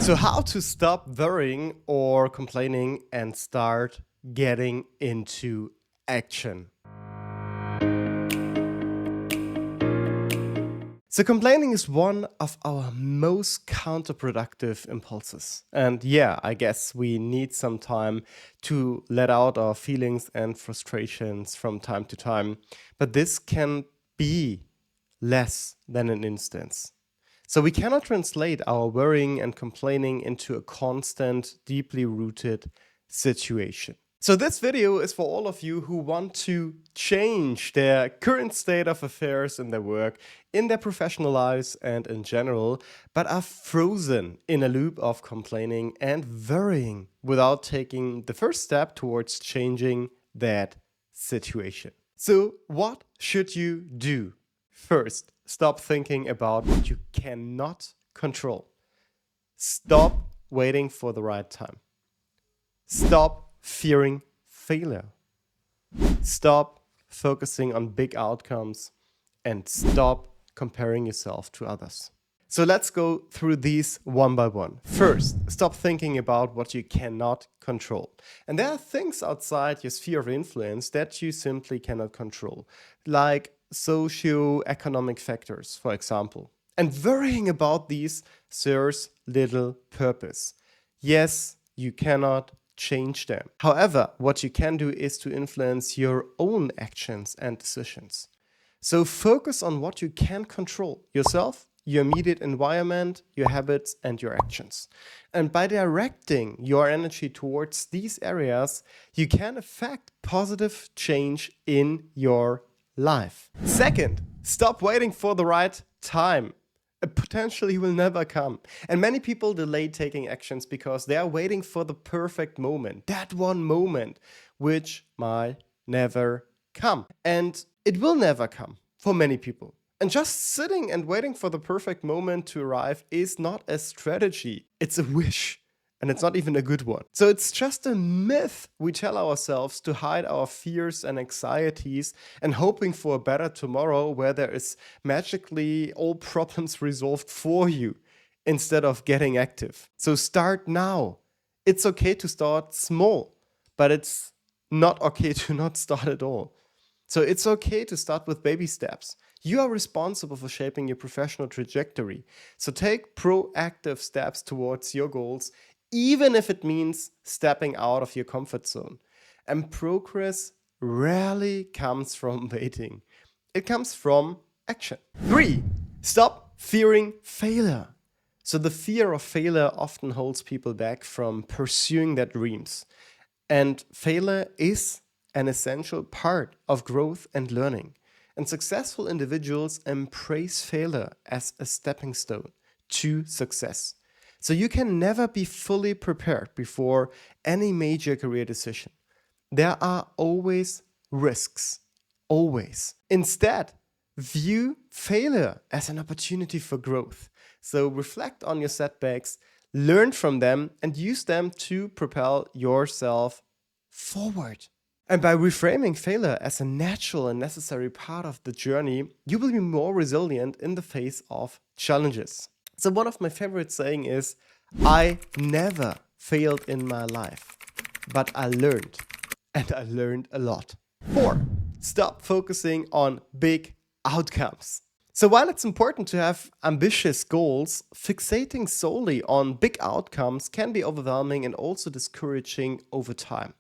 So how to stop worrying or complaining and start getting into action. So complaining is one of our most counterproductive impulses. And yeah, I guess we need some time to let out our feelings and frustrations from time to time. But this can be less than an instance. So we cannot translate our worrying and complaining into a constant, deeply rooted situation. So this video is for all of you who want to change their current state of affairs in their work, in their professional lives and in general, but are frozen in a loop of complaining and worrying without taking the first step towards changing that situation. So what should you do? First, stop thinking about what you cannot control. Stop waiting for the right time. Stop fearing failure. Stop focusing on big outcomes and stop comparing yourself to others. So let's go through these one by one. First, stop thinking about what you cannot control. And there are things outside your sphere of influence that you simply cannot control, like socio-economic factors, for example. And worrying about these serves little purpose. Yes, you cannot change them. However, what you can do is to influence your own actions and decisions. So focus on what you can control: yourself, your immediate environment, your habits, and your actions. And by directing your energy towards these areas, you can affect positive change in your life. Second, stop waiting for the right time. It potentially will never come. And many people delay taking actions because they are waiting for the perfect moment, that one moment, which might never come. And it will never come for many people. And just sitting and waiting for the perfect moment to arrive is not a strategy. It's a wish. And it's not even a good one. So it's just a myth we tell ourselves to hide our fears and anxieties and hoping for a better tomorrow where there is magically all problems resolved for you instead of getting active. So start now. It's okay to start small, but it's not okay to not start at all. So it's okay to start with baby steps. You are responsible for shaping your professional trajectory. So take proactive steps towards your goals, even if it means stepping out of your comfort zone. And progress rarely comes from waiting. It comes from action. 3, stop fearing failure. So the fear of failure often holds people back from pursuing their dreams. And failure is an essential part of growth and learning. And successful individuals embrace failure as a stepping stone to success. So you can never be fully prepared before any major career decision. There are always risks, always. Instead, view failure as an opportunity for growth. So reflect on your setbacks, learn from them, and use them to propel yourself forward. And by reframing failure as a natural and necessary part of the journey, you will be more resilient in the face of challenges. So one of my favorite saying is, I never failed in my life, but I learned, and I learned a lot. 4, stop focusing on big outcomes. So while it's important to have ambitious goals, fixating solely on big outcomes can be overwhelming and also discouraging over time.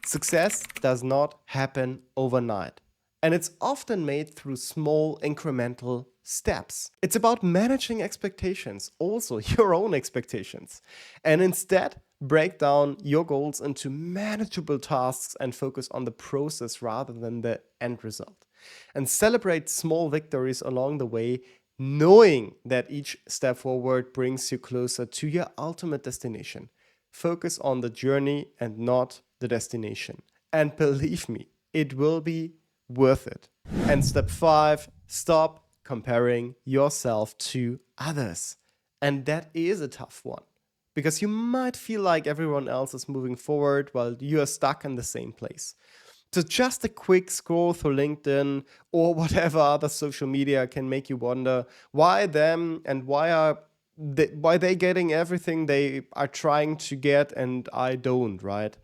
Success does not happen overnight, and it's often made through small incremental steps. It's about managing expectations, also your own expectations, and instead break down your goals into manageable tasks and focus on the process rather than the end result. And celebrate small victories along the way, knowing that each step forward brings you closer to your ultimate destination. Focus on the journey and not the destination. And believe me, it will be worth it. And step 5, stop comparing yourself to others. And that is a tough one, because you might feel like everyone else is moving forward while you are stuck in the same place. So just a quick scroll through LinkedIn or whatever other social media can make you wonder why them and why are why they getting everything they are trying to get and I don't, right?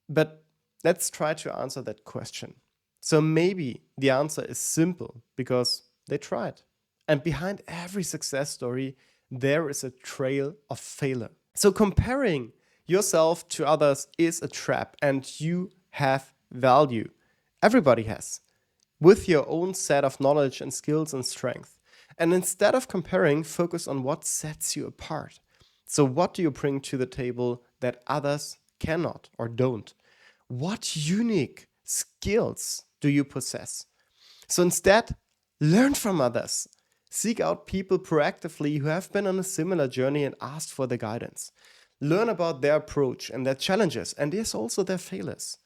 But let's try to answer that question. So maybe the answer is simple because they tried. And behind every success story, there is a trail of failure. So comparing yourself to others is a trap, and you have value. Everybody has, with your own set of knowledge and skills and strength. And instead of comparing, focus on what sets you apart. So, what do you bring to the table that others cannot or don't? What unique skills do you possess? So, instead, learn from others. Seek out people proactively who have been on a similar journey and ask for their guidance. Learn about their approach and their challenges, and yes, also their failures.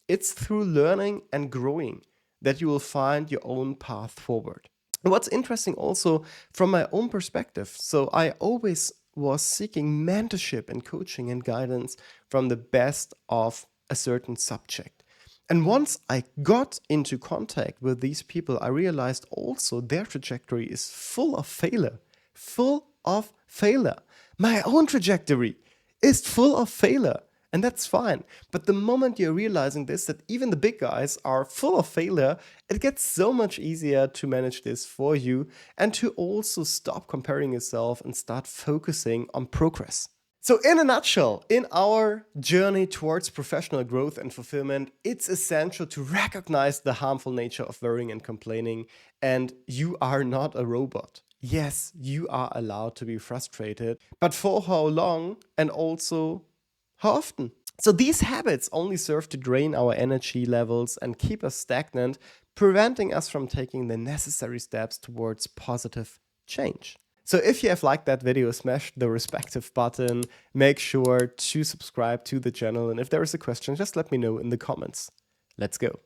It's through learning and growing that you will find your own path forward. And what's interesting also from my own perspective, so I always was seeking mentorship and coaching and guidance from the best of a certain subject. And once I got into contact with these people, I realized also their trajectory is full of failure, full of failure. My own trajectory is full of failure. And that's fine. But the moment you're realizing this, that even the big guys are full of failure, it gets so much easier to manage this for you and to also stop comparing yourself and start focusing on progress. So, in a nutshell, in our journey towards professional growth and fulfillment, it's essential to recognize the harmful nature of worrying and complaining. And you are not a robot. Yes, you are allowed to be frustrated, but for how long and also how often? So these habits only serve to drain our energy levels and keep us stagnant, preventing us from taking the necessary steps towards positive change. So if you have liked that video, smash the respective button, make sure to subscribe to the channel, and if there is a question, just let me know in the comments. Let's go.